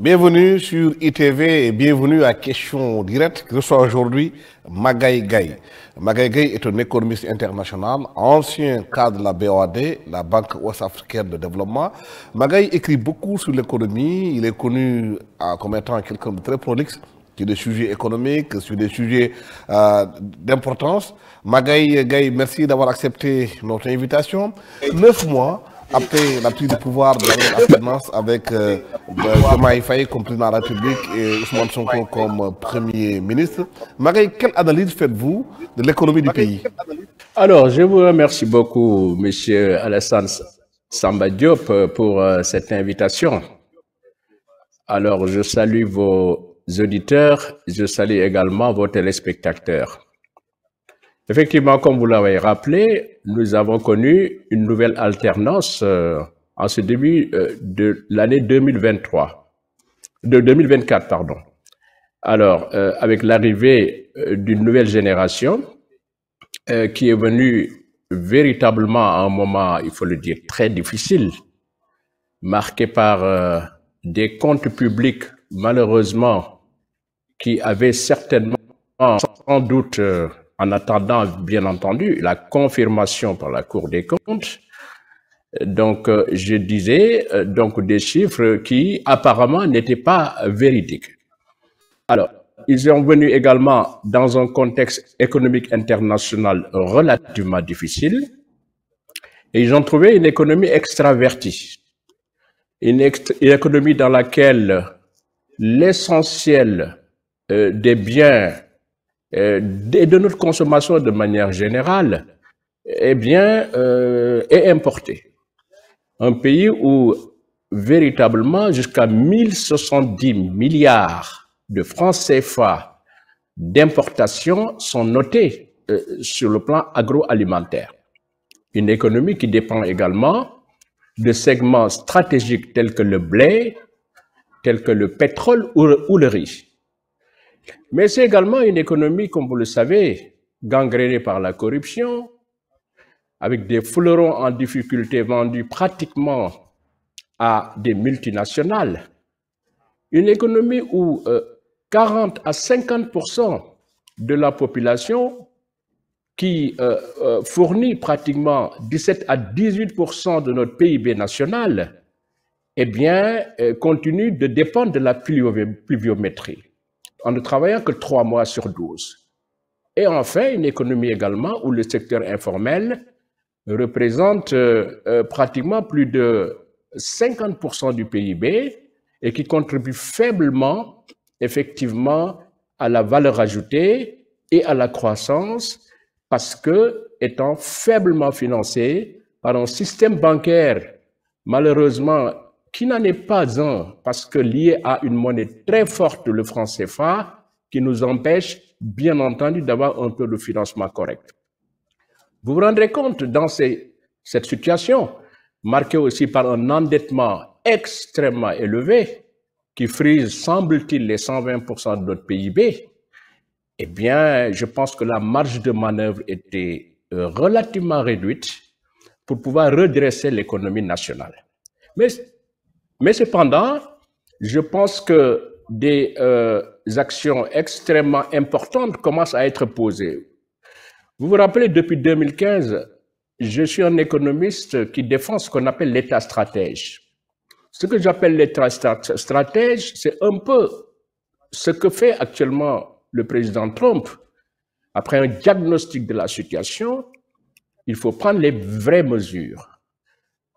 Bienvenue sur ITV et bienvenue à Question Directe qui reçoit aujourd'hui Magaye Gaye. Magaye Gaye est un économiste international, ancien cadre de la BOAD, la Banque Ouest-Africaine de Développement. Magaye écrit beaucoup sur l'économie, il est connu comme étant quelqu'un de très prolixe sur des sujets économiques, sur des sujets d'importance. Magaye Gaye, merci d'avoir accepté notre invitation. 9 mois après la prise de pouvoir de l'alternance avec Diomaye Faye comme président de la République et Ousmane Sonko comme Premier ministre. Magaye, quelle analyse faites-vous de l'économie du pays? Alors, je vous remercie beaucoup, Monsieur Alassane Samba Diop, pour cette invitation. Alors, je salue vos auditeurs, je salue également vos téléspectateurs. Effectivement, comme vous l'avez rappelé, nous avons connu une nouvelle alternance en ce début de l'année 2024, pardon. Alors, avec l'arrivée d'une nouvelle génération qui est venue véritablement à un moment, il faut le dire, très difficile, marqué par des comptes publics, malheureusement, qui avaient certainement, sans doute, en attendant, bien entendu, la confirmation par la Cour des comptes. Donc, je disais, donc des chiffres qui apparemment n'étaient pas véridiques. Alors, ils sont venus également dans un contexte économique international relativement difficile et ils ont trouvé une économie extravertie. Une économie dans laquelle l'essentiel des biens et de notre consommation de manière générale, eh bien, est importé. Un pays où véritablement jusqu'à 1070 milliards de francs CFA d'importation sont notés sur le plan agroalimentaire. Une économie qui dépend également de segments stratégiques tels que le blé, tels que le pétrole ou le riz. Mais c'est également une économie, comme vous le savez, gangrénée par la corruption, avec des fleurons en difficulté vendus pratiquement à des multinationales. Une économie où 40 à 50% de la population qui fournit pratiquement 17 à 18% de notre PIB national, eh bien, continue de dépendre de la pluviométrie, en ne travaillant que 3 mois sur 12. Et enfin, une économie également où le secteur informel représente pratiquement plus de 50% du PIB et qui contribue faiblement, effectivement, à la valeur ajoutée et à la croissance parce que, étant faiblement financé par un système bancaire, malheureusement, qui n'en est pas un, parce que lié à une monnaie très forte, le franc CFA, qui nous empêche, bien entendu, d'avoir un taux de financement correct. Vous vous rendrez compte, dans cette situation, marquée aussi par un endettement extrêmement élevé, qui frise, semble-t-il, les 120% de notre PIB, eh bien, je pense que la marge de manœuvre était relativement réduite pour pouvoir redresser l'économie nationale. Mais cependant, je pense que des actions extrêmement importantes commencent à être posées. Vous vous rappelez, depuis 2015, je suis un économiste qui défend ce qu'on appelle l'État stratège. Ce que j'appelle l'État stratège, c'est un peu ce que fait actuellement le président Trump. Après un diagnostic de la situation, il faut prendre les vraies mesures.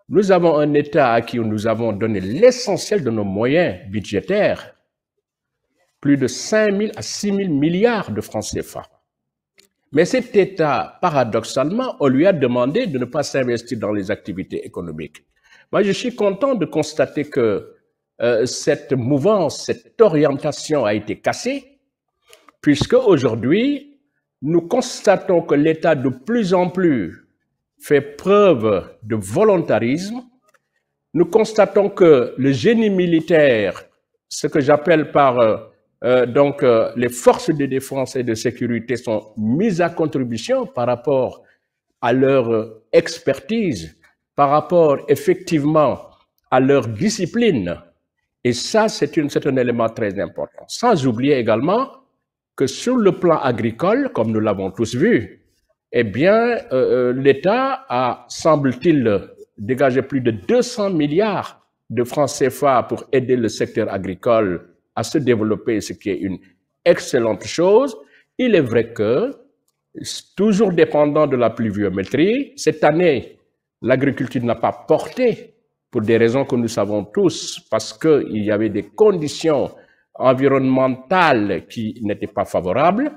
Nous avons un État à qui nous avons donné l'essentiel de nos moyens budgétaires, plus de 5 000 à 6 000 milliards de francs CFA. Mais cet État, paradoxalement, on lui a demandé de ne pas s'investir dans les activités économiques. Moi, je suis content de constater que cette mouvance, cette orientation a été cassée, puisque aujourd'hui, nous constatons que l'État de plus en plus fait preuve de volontarisme. Nous constatons que le génie militaire, ce que j'appelle par les forces de défense et de sécurité sont mises à contribution par rapport à leur expertise, par rapport effectivement à leur discipline Et ça, c'est un élément très important. Sans oublier également que sur le plan agricole, comme nous l'avons tous vu, eh bien, l'État a, semble-t-il, dégagé plus de 200 milliards de francs CFA pour aider le secteur agricole à se développer, ce qui est une excellente chose. Il est vrai que, toujours dépendant de la pluviométrie, cette année, l'agriculture n'a pas porté pour des raisons que nous savons tous, parce qu'il y avait des conditions environnementales qui n'étaient pas favorables.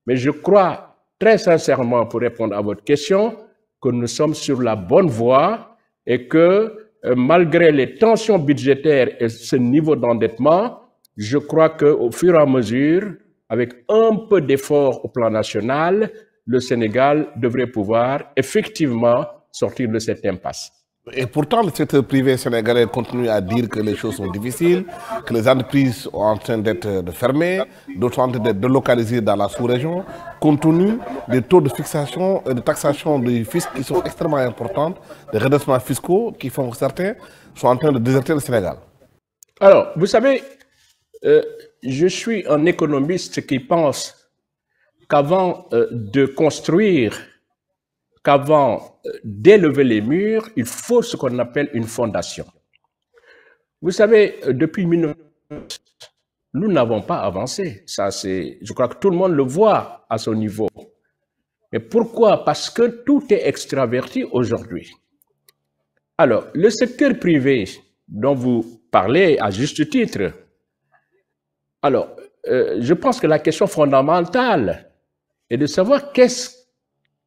Mais je crois très sincèrement, pour répondre à votre question, que nous sommes sur la bonne voie et que malgré les tensions budgétaires et ce niveau d'endettement, je crois qu'au fur et à mesure, avec un peu d'effort au plan national, le Sénégal devrait pouvoir effectivement sortir de cette impasse. Et pourtant, le secteur privé sénégalais continue à dire que les choses sont difficiles, que les entreprises sont en train d'être fermées, d'autres sont en train d'être délocalisées dans la sous-région, compte tenu des taux de fixation et de taxation du fisc qui sont extrêmement importants, des redressements fiscaux qui font que certains sont en train de déserter le Sénégal. Alors, vous savez, je suis un économiste qui pense qu'avant de construire, qu'avant d'élever les murs, il faut ce qu'on appelle une fondation. Vous savez, depuis 1900, nous n'avons pas avancé. Ça, je crois que tout le monde le voit à son niveau. Et pourquoi? Parce que tout est extraverti aujourd'hui. Alors, le secteur privé dont vous parlez à juste titre, alors, je pense que la question fondamentale est de savoir qu'est-ce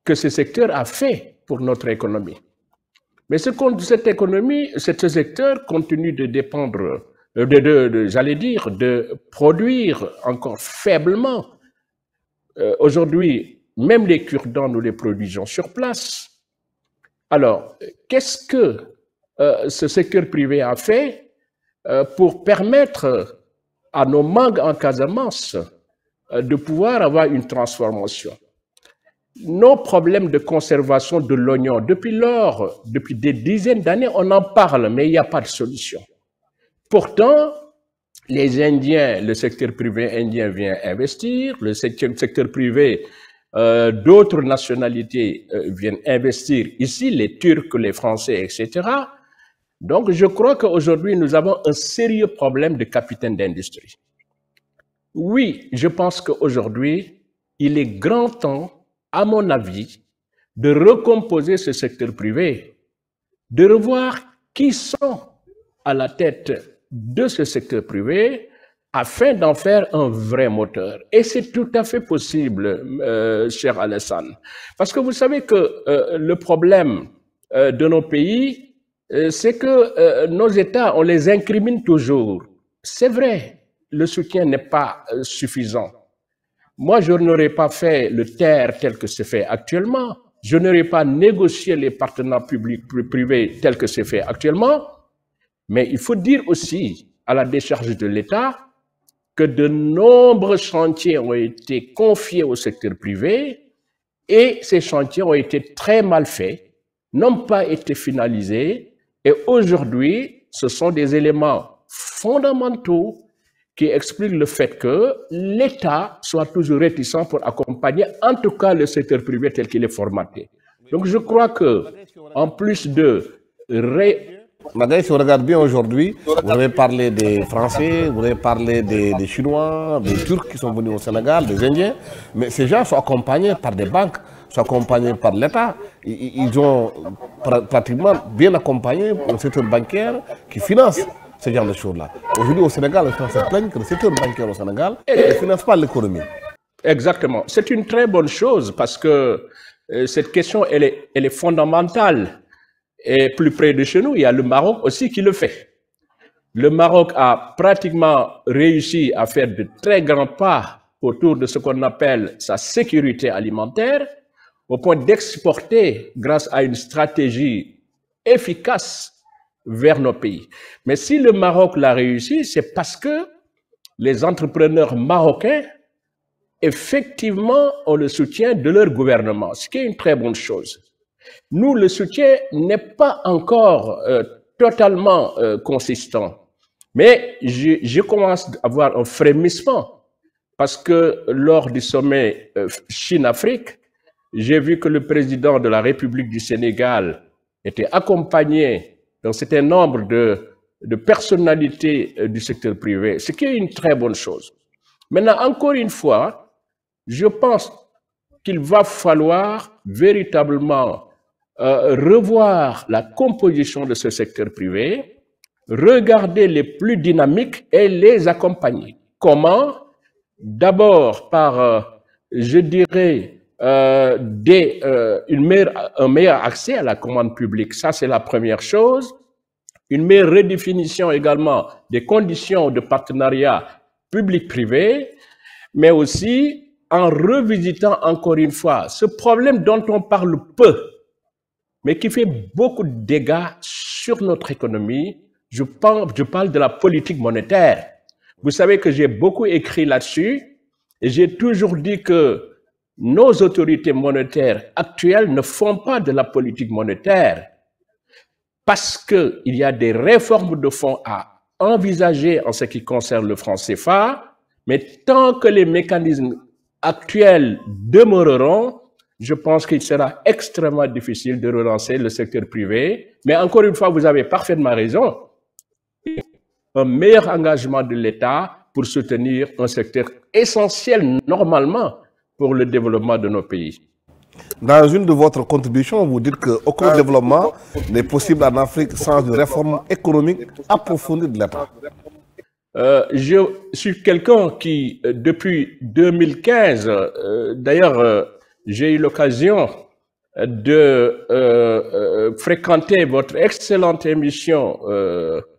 que ce secteur a fait pour notre économie. Mais ce secteur continue de dépendre, j'allais dire, de produire encore faiblement. Aujourd'hui, même les cure-dents, nous les produisons sur place. Alors, qu'est-ce que ce secteur privé a fait pour permettre à nos mangues en Casamance de pouvoir avoir une transformation? Nos problèmes de conservation de l'oignon, depuis des dizaines d'années, on en parle, mais il n'y a pas de solution. Pourtant, les Indiens, le secteur privé indien vient investir, le secteur privé d'autres nationalités viennent investir ici, les Turcs, les Français, etc. Donc, je crois qu'aujourd'hui, nous avons un sérieux problème de capitaine d'industrie. Oui, je pense qu'aujourd'hui, il est grand temps, à mon avis, de recomposer ce secteur privé, de revoir qui sont à la tête de ce secteur privé afin d'en faire un vrai moteur. Et c'est tout à fait possible, cher Alassane. Parce que vous savez que le problème de nos pays, c'est que nos États, on les incrimine toujours. C'est vrai, le soutien n'est pas suffisant. Moi, je n'aurais pas fait le TER tel que c'est fait actuellement. Je n'aurais pas négocié les partenariats publics-privés tel que c'est fait actuellement. Mais il faut dire aussi, à la décharge de l'État, que de nombreux chantiers ont été confiés au secteur privé et ces chantiers ont été très mal faits, n'ont pas été finalisés. Et aujourd'hui, ce sont des éléments fondamentaux qui explique le fait que l'État soit toujours réticent pour accompagner, en tout cas, le secteur privé tel qu'il est formaté. Donc, je crois que, en plus de... Magaye, si on regarde bien aujourd'hui, vous avez parlé des Français, vous avez parlé des Chinois, des Turcs qui sont venus au Sénégal, des Indiens, mais ces gens sont accompagnés par des banques, sont accompagnés par l'État. Ils ont pratiquement bien accompagné un secteur bancaire qui finance ce genre de choses-là. Aujourd'hui, au Sénégal, les Français se plaignent que le secteur bancaire au Sénégal ne finance pas l'économie. Exactement. C'est une très bonne chose parce que cette question, elle est fondamentale. Et plus près de chez nous, il y a le Maroc aussi qui le fait. Le Maroc a pratiquement réussi à faire de très grands pas autour de ce qu'on appelle sa sécurité alimentaire, au point d'exporter grâce à une stratégie efficace vers nos pays. Mais si le Maroc l'a réussi, c'est parce que les entrepreneurs marocains, effectivement, ont le soutien de leur gouvernement, ce qui est une très bonne chose. Nous, le soutien n'est pas encore totalement consistant. Mais je commence à avoir un frémissement parce que lors du sommet Chine-Afrique, j'ai vu que le président de la République du Sénégal était accompagné d'un certain nombre de personnalités du secteur privé, ce qui est une très bonne chose. Maintenant, encore une fois, je pense qu'il va falloir véritablement revoir la composition de ce secteur privé, regarder les plus dynamiques et les accompagner. Comment? D'abord par, je dirais, un meilleur accès à la commande publique. Ça, c'est la première chose. Une meilleure redéfinition également des conditions de partenariat public-privé, mais aussi en revisitant encore une fois ce problème dont on parle peu, mais qui fait beaucoup de dégâts sur notre économie. Je parle de la politique monétaire. Vous savez que j'ai beaucoup écrit là-dessus et j'ai toujours dit que nos autorités monétaires actuelles ne font pas de la politique monétaire parce qu'il y a des réformes de fonds à envisager en ce qui concerne le franc CFA, mais tant que les mécanismes actuels demeureront, je pense qu'il sera extrêmement difficile de relancer le secteur privé. Mais encore une fois, vous avez parfaitement raison. Un meilleur engagement de l'État pour soutenir un secteur essentiel normalement pour le développement de nos pays. Dans une de votre contribution, vous dites qu'aucun développement n'est possible en Afrique sans une réforme économique approfondie de l'État. Je suis quelqu'un qui, depuis 2015, d'ailleurs, j'ai eu l'occasion de fréquenter votre excellente émission,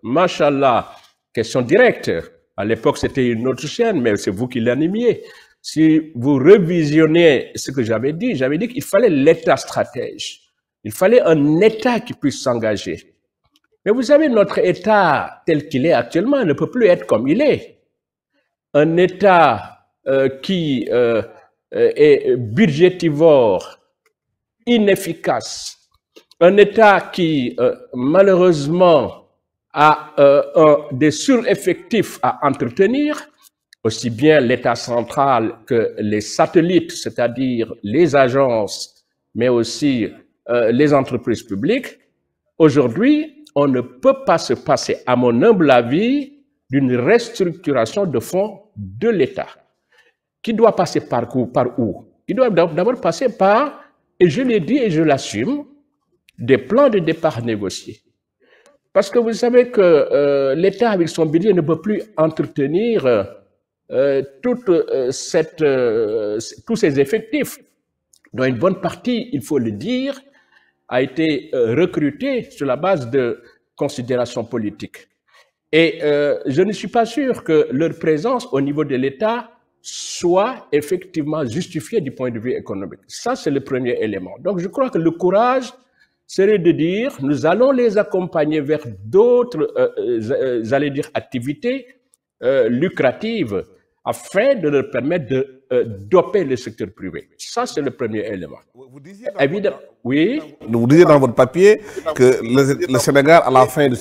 Machallah, question directe. À l'époque, c'était une autre chaîne, mais c'est vous qui l'animiez. Si vous revisionnez ce que j'avais dit qu'il fallait l'État stratège. Il fallait un État qui puisse s'engager. Mais vous savez, notre État tel qu'il est actuellement ne peut plus être comme il est. Un État qui est budgétivore, inefficace. Un État qui, malheureusement, a des sureffectifs à entretenir, aussi bien l'État central que les satellites, c'est-à-dire les agences, mais aussi les entreprises publiques. Aujourd'hui, on ne peut pas se passer, à mon humble avis, d'une restructuration de fonds de l'État. Qui doit passer par où? Qui doit d'abord passer par, et je l'ai dit et je l'assume, des plans de départ négociés. Parce que vous savez que l'État, avec son budget, ne peut plus entretenir tous ces effectifs, dont une bonne partie, il faut le dire, a été recrutée sur la base de considérations politiques. Et je ne suis pas sûr que leur présence au niveau de l'État soit effectivement justifiée du point de vue économique. Ça, c'est le premier élément. Donc, je crois que le courage serait de dire, nous allons les accompagner vers d'autres, j'allais dire, activités lucratives, afin de leur permettre de doper le secteur privé. Ça, c'est le premier élément. Évidemment, oui. Vous disiez dans votre papier que le Sénégal, à la fin du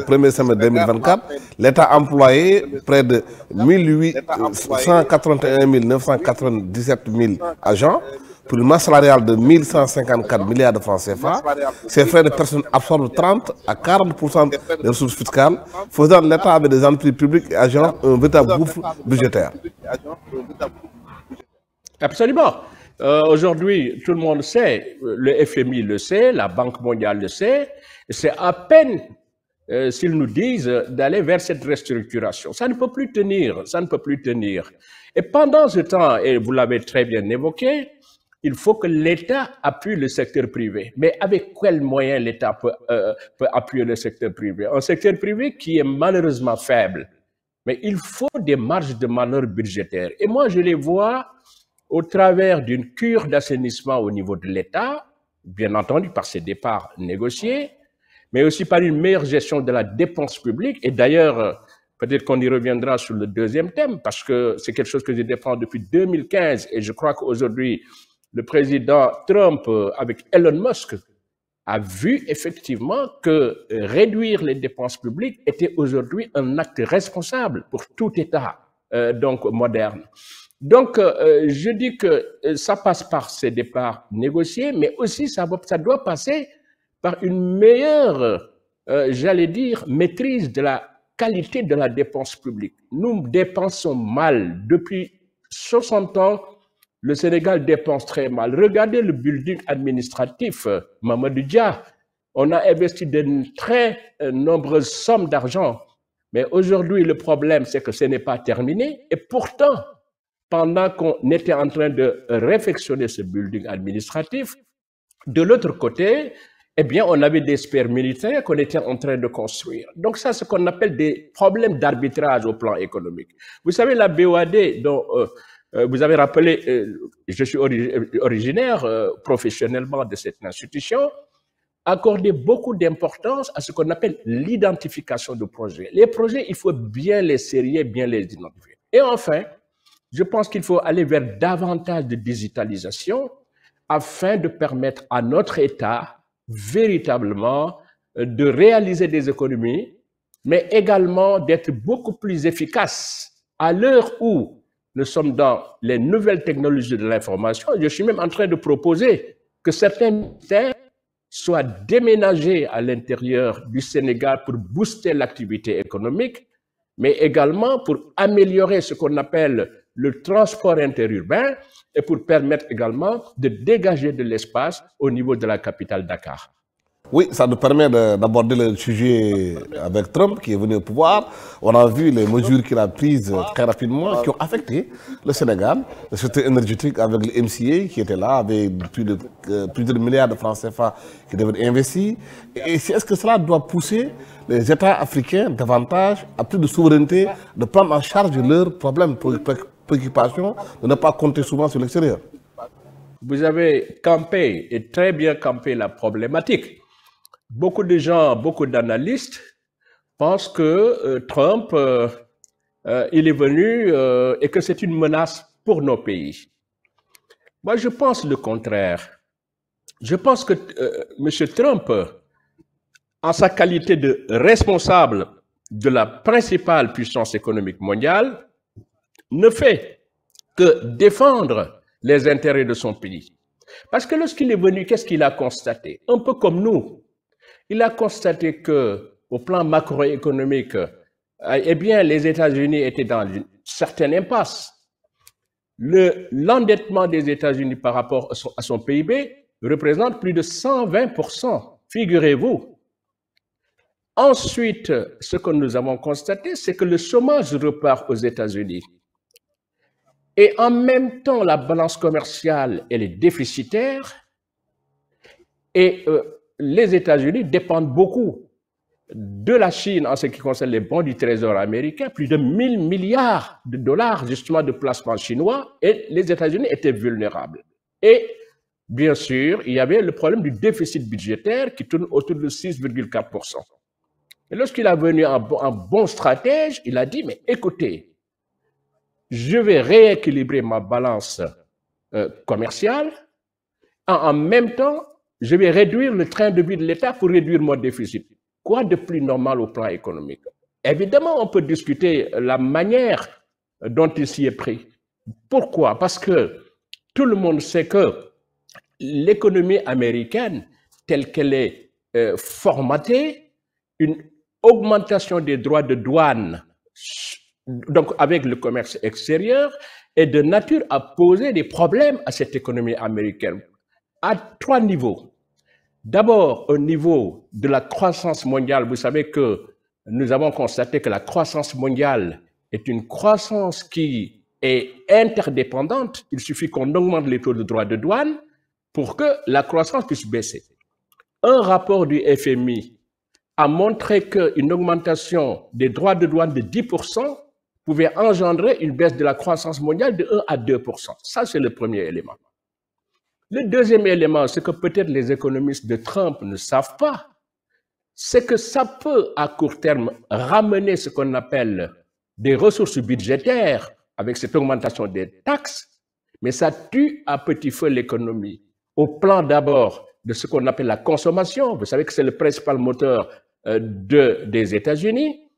premier semestre 2024, l'État employé près de 181 997 000 agents pour une masse salariale de 1154 milliards de francs CFA. Ces frais de personnes absorbent 30 à 40% des ressources fiscales, faisant de l'État avec des entreprises publiques et agences un véritable gouffre budgétaire. Absolument. Aujourd'hui, tout le monde sait, le FMI le sait, la Banque mondiale le sait, c'est à peine s'ils nous disent d'aller vers cette restructuration. Ça ne peut plus tenir, ça ne peut plus tenir. Et pendant ce temps, et vous l'avez très bien évoqué, il faut que l'État appuie le secteur privé. Mais avec quels moyens l'État peut appuyer le secteur privé? Un secteur privé qui est malheureusement faible. Mais il faut des marges de manœuvre budgétaires. Et moi, je les vois au travers d'une cure d'assainissement au niveau de l'État, bien entendu par ses départs négociés, mais aussi par une meilleure gestion de la dépense publique. Et d'ailleurs, peut-être qu'on y reviendra sur le deuxième thème, parce que c'est quelque chose que je défends depuis 2015. Et je crois qu'aujourd'hui, le président Trump, avec Elon Musk, a vu effectivement que réduire les dépenses publiques était aujourd'hui un acte responsable pour tout État donc moderne. Donc, je dis que ça passe par ces départs négociés, mais aussi ça doit passer par une meilleure, j'allais dire, maîtrise de la qualité de la dépense publique. Nous dépensons mal. Depuis 60 ans, le Sénégal dépense très mal. Regardez le building administratif, Mamadou Dia. On a investi de très nombreuses sommes d'argent. Mais aujourd'hui, le problème, c'est que ce n'est pas terminé. Et pourtant, pendant qu'on était en train de réfectionner ce building administratif, de l'autre côté, eh bien, on avait des sphères militaires qu'on était en train de construire. Donc ça, c'est ce qu'on appelle des problèmes d'arbitrage au plan économique. Vous savez, la BOAD, dont vous avez rappelé, je suis originaire professionnellement de cette institution, accordait beaucoup d'importance à ce qu'on appelle l'identification de projets. Les projets, il faut bien les sérier, bien les identifier. Et enfin, je pense qu'il faut aller vers davantage de digitalisation afin de permettre à notre État véritablement de réaliser des économies, mais également d'être beaucoup plus efficace à l'heure où nous sommes dans les nouvelles technologies de l'information. Je suis même en train de proposer que certains ministères soient déménagés à l'intérieur du Sénégal pour booster l'activité économique, mais également pour améliorer ce qu'on appelle le transport interurbain et pour permettre également de dégager de l'espace au niveau de la capitale Dakar. Oui, ça nous permet d'aborder le sujet avec Trump qui est venu au pouvoir. On a vu les mesures qu'il a prises très rapidement qui ont affecté le Sénégal, le secteur énergétique avec le MCA qui était là, avec plus de milliards de francs CFA qui devaient être investis. Et est-ce que cela doit pousser les États africains davantage à plus de souveraineté, de prendre en charge leurs problèmes, préoccupations, de ne pas compter souvent sur l'extérieur? Vous avez campé et très bien campé la problématique. Beaucoup de gens, beaucoup d'analystes pensent que Trump, il est venu et que c'est une menace pour nos pays. Moi, je pense le contraire. Je pense que M. Trump, en sa qualité de responsable de la principale puissance économique mondiale, ne fait que défendre les intérêts de son pays. Parce que lorsqu'il est venu, qu'est-ce qu'il a constaté? Un peu comme nous. Il a constaté que, au plan macroéconomique, eh bien, les États-Unis étaient dans une certaine impasse. L'endettement des États-Unis par rapport à son PIB représente plus de 120%, figurez-vous. Ensuite, ce que nous avons constaté, c'est que le chômage repart aux États-Unis. Et en même temps, la balance commerciale, elle est déficitaire. Et les États-Unis dépendent beaucoup de la Chine en ce qui concerne les bons du Trésor américain, plus de 1000 milliards de dollars justement de placements chinois, et les États-Unis étaient vulnérables. Et bien sûr, il y avait le problème du déficit budgétaire qui tourne autour de 6,4%. Et lorsqu'il est venu un bon stratège, il a dit, mais écoutez, je vais rééquilibrer ma balance commerciale, en même temps, je vais réduire le train de vie de l'État pour réduire mon déficit. Quoi de plus normal au plan économique? Évidemment, on peut discuter la manière dont il s'y est pris. Pourquoi? Parce que tout le monde sait que l'économie américaine, telle qu'elle est formatée, une augmentation des droits de douane, donc avec le commerce extérieur, est de nature à poser des problèmes à cette économie américaine à 3 niveaux. D'abord, au niveau de la croissance mondiale, vous savez que nous avons constaté que la croissance mondiale est une croissance qui est interdépendante. Il suffit qu'on augmente les taux de droits de douane pour que la croissance puisse baisser. Un rapport du FMI a montré qu'une augmentation des droits de douane de 10% pouvait engendrer une baisse de la croissance mondiale de 1 à 2%. Ça, c'est le premier élément. Le deuxième élément, ce que peut-être les économistes de Trump ne savent pas, c'est que ça peut, à court terme, ramener ce qu'on appelle des ressources budgétaires avec cette augmentation des taxes, mais ça tue à petit feu l'économie. Au plan d'abord de ce qu'on appelle la consommation. Vous savez que c'est le principal moteur des États-Unis.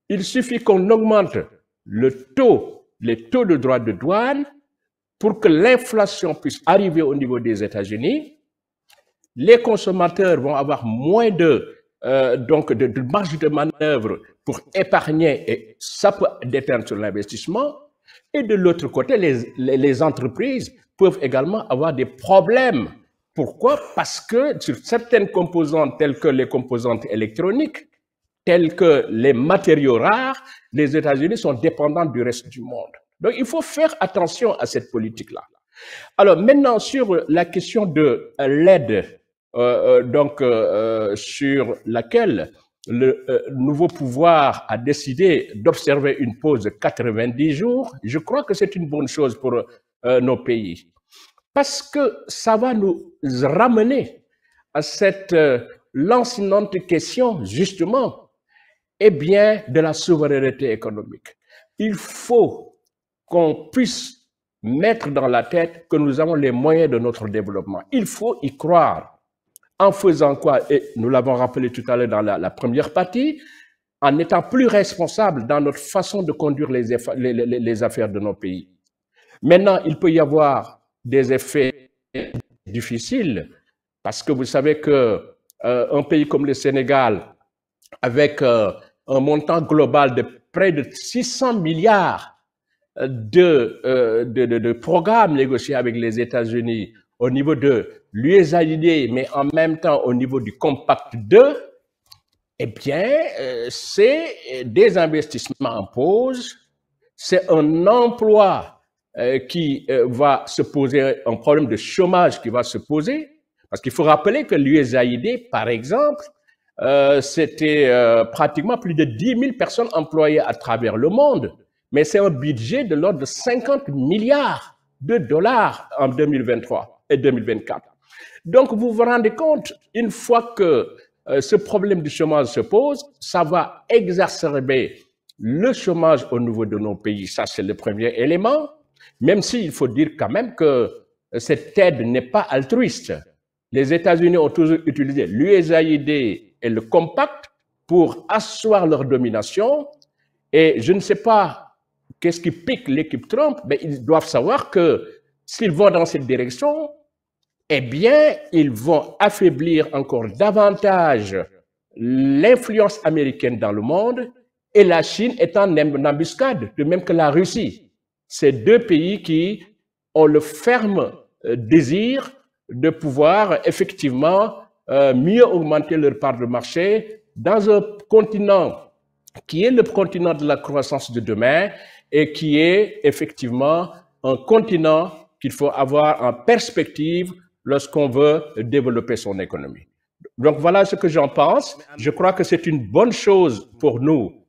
Il suffit qu'on augmente les taux de droits de douane pour que l'inflation puisse arriver au niveau des États-Unis. Les consommateurs vont avoir moins de marge de manœuvre pour épargner et ça peut déteindre sur l'investissement. Et de l'autre côté, les entreprises peuvent également avoir des problèmes. Pourquoi? Parce que sur certaines composantes telles que les composantes électroniques, telles que les matériaux rares, les États-Unis sont dépendants du reste du monde. Donc, il faut faire attention à cette politique-là. Alors, maintenant, sur la question de l'aide, sur laquelle le nouveau pouvoir a décidé d'observer une pause de 90 jours, je crois que c'est une bonne chose pour nos pays. Parce que ça va nous ramener à cette lancinante question, justement, eh bien, de la souveraineté économique. Il faut qu'on puisse mettre dans la tête que nous avons les moyens de notre développement. Il faut y croire. En faisant quoi? Et nous l'avons rappelé tout à l'heure dans la première partie, en étant plus responsable dans notre façon de conduire les affaires de nos pays. Maintenant, il peut y avoir des effets difficiles, parce que vous savez que un pays comme le Sénégal, avec un montant global de près de 600 milliards de programmes négociés avec les États-Unis au niveau de l'USAID, mais en même temps au niveau du Compact 2, eh bien, c'est des investissements en pause, c'est un emploi qui va se poser, un problème de chômage qui va se poser, parce qu'il faut rappeler que l'USAID, par exemple, c'était pratiquement plus de 10 000 personnes employées à travers le monde, mais c'est un budget de l'ordre de 50 milliards de dollars en 2023 et 2024. Donc, vous vous rendez compte, une fois que ce problème du chômage se pose, ça va exacerber le chômage au niveau de nos pays. Ça, c'est le premier élément, même s'il faut dire quand même que cette aide n'est pas altruiste. Les États-Unis ont toujours utilisé l'USAID et le Compact pour asseoir leur domination. Et je ne sais pas qu'est-ce qui pique l'équipe Trump, mais ils doivent savoir que s'ils vont dans cette direction, eh bien, ils vont affaiblir encore davantage l'influence américaine dans le monde et la Chine est en embuscade, de même que la Russie. Ces deux pays qui ont le ferme désir de pouvoir effectivement mieux augmenter leur part de marché dans un continent qui est le continent de la croissance de demain et qui est effectivement un continent qu'il faut avoir en perspective lorsqu'on veut développer son économie. Donc voilà ce que j'en pense. Je crois que c'est une bonne chose pour nous,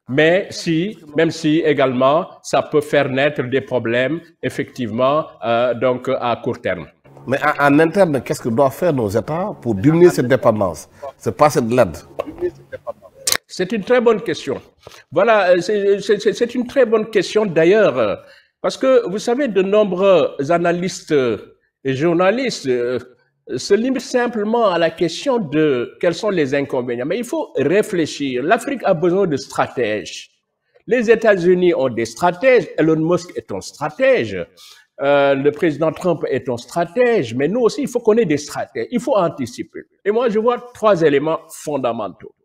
même si également ça peut faire naître des problèmes effectivement donc à court terme. Mais en interne, qu'est-ce que doivent faire nos États pour diminuer cette dépendance? C'est pas cette l'aide. C'est une très bonne question. Voilà, c'est une très bonne question d'ailleurs, parce que vous savez, de nombreux analystes et journalistes se limitent simplement à la question de quels sont les inconvénients. Mais il faut réfléchir. L'Afrique a besoin de stratèges. Les États-Unis ont des stratèges. Elon Musk est un stratège. Le président Trump est un stratège. Mais nous aussi, il faut qu'on ait des stratèges. Il faut anticiper. Et moi, je vois trois éléments fondamentaux.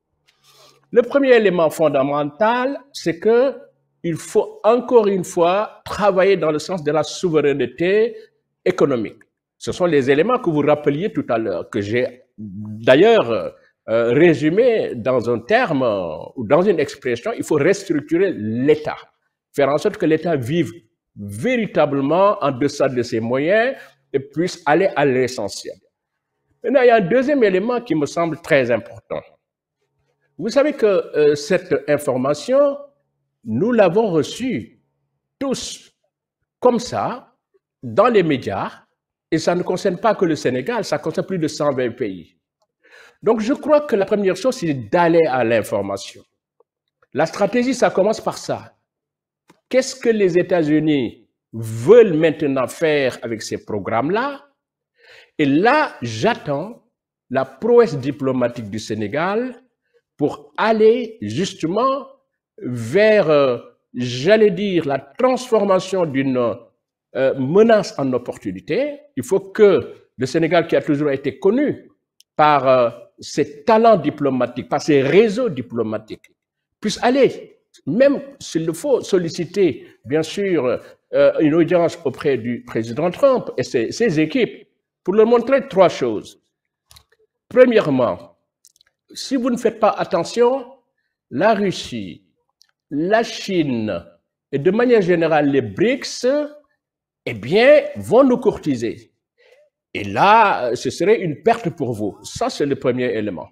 Le premier élément fondamental, c'est que il faut encore une fois travailler dans le sens de la souveraineté économique. Ce sont les éléments que vous rappeliez tout à l'heure, que j'ai d'ailleurs résumé dans un terme ou dans une expression. Il faut restructurer l'État, faire en sorte que l'État vive véritablement en deçà de ses moyens et puisse aller à l'essentiel. Maintenant, il y a un deuxième élément qui me semble très important. Vous savez que cette information, nous l'avons reçue tous comme ça, dans les médias, et ça ne concerne pas que le Sénégal, ça concerne plus de 120 pays. Donc je crois que la première chose, c'est d'aller à l'information. La stratégie, ça commence par ça. Qu'est-ce que les États-Unis veulent maintenant faire avec ces programmes-là? Et là, j'attends la prouesse diplomatique du Sénégal pour aller justement vers, j'allais dire, la transformation d'une menace en opportunité. Il faut que le Sénégal, qui a toujours été connu par ses talents diplomatiques, par ses réseaux diplomatiques, puisse aller, même s'il le faut, solliciter, bien sûr, une audience auprès du président Trump et ses équipes pour leur montrer trois choses. Premièrement, si vous ne faites pas attention, la Russie, la Chine et de manière générale les BRICS, eh bien, vont nous courtiser. Et là, ce serait une perte pour vous. Ça, c'est le premier élément.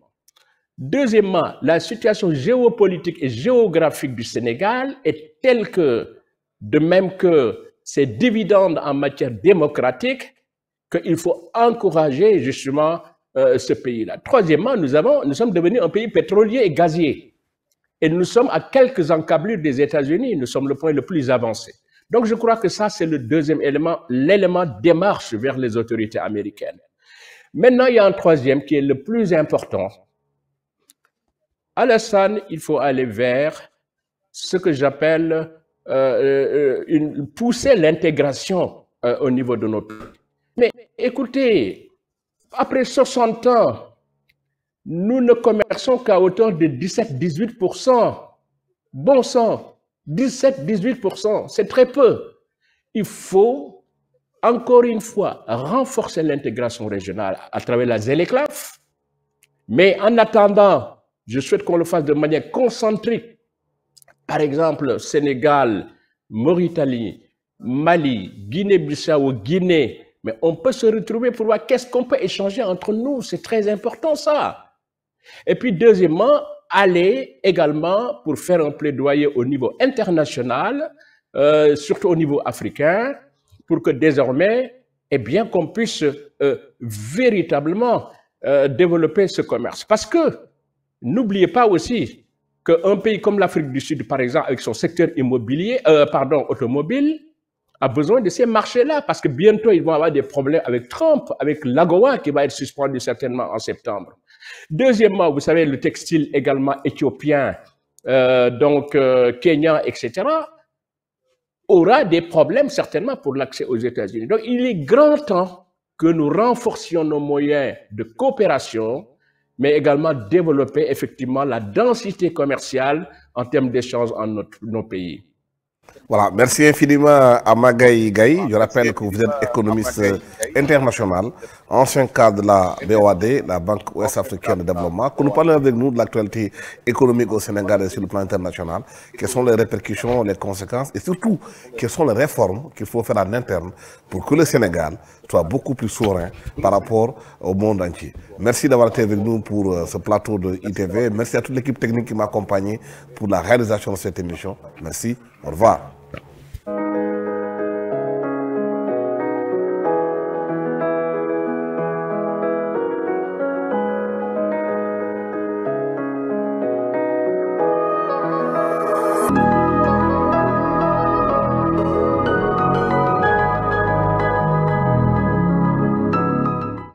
Deuxièmement, la situation géopolitique et géographique du Sénégal est telle que, de même que ses dividendes en matière démocratique, qu'il faut encourager justement ce pays-là. Troisièmement, nous sommes devenus un pays pétrolier et gazier. Et nous sommes à quelques encablures des États-Unis. Nous sommes le point le plus avancé. Donc, je crois que ça, c'est le deuxième élément, l'élément démarche vers les autorités américaines. Maintenant, il y a un troisième qui est le plus important. Alassane, il faut aller vers ce que j'appelle pousser l'intégration au niveau de notre pays. Mais écoutez, après 60 ans, nous ne commerçons qu'à hauteur de 17-18%. Bon sang, 17-18%, c'est très peu. Il faut, encore une fois, renforcer l'intégration régionale à travers la ZLECLAF. Mais en attendant, je souhaite qu'on le fasse de manière concentrique. Par exemple, Sénégal, Mauritanie, Mali, Guinée-Bissau, Guinée. Mais on peut se retrouver pour voir qu'est-ce qu'on peut échanger entre nous. C'est très important ça. Et puis deuxièmement, aller également pour faire un plaidoyer au niveau international, surtout au niveau africain, pour que désormais, eh bien, qu'on puisse véritablement développer ce commerce. Parce que n'oubliez pas aussi qu'un pays comme l'Afrique du Sud, par exemple, avec son secteur immobilier, automobile, a besoin de ces marchés-là parce que bientôt, ils vont avoir des problèmes avec Trump, avec l'AGOA qui va être suspendu certainement en septembre. Deuxièmement, vous savez, le textile également éthiopien, kenyan, etc., aura des problèmes certainement pour l'accès aux États-Unis. Donc, il est grand temps que nous renforcions nos moyens de coopération, mais également développer effectivement la densité commerciale en termes d'échanges en nos pays. Voilà, merci infiniment à Magaye Gaye. Je rappelle que vous êtes économiste international, ancien cadre de la BOAD, la Banque Ouest-Africaine de Développement, que nous parlons avec nous de l'actualité économique au Sénégal et sur le plan international, quelles sont les répercussions, les conséquences et surtout quelles sont les réformes qu'il faut faire en interne pour que le Sénégal soit beaucoup plus serein par rapport au monde entier. Merci d'avoir été avec nous pour ce plateau de ITV. Merci à toute l'équipe technique qui m'a accompagné pour la réalisation de cette émission. Merci. Au revoir.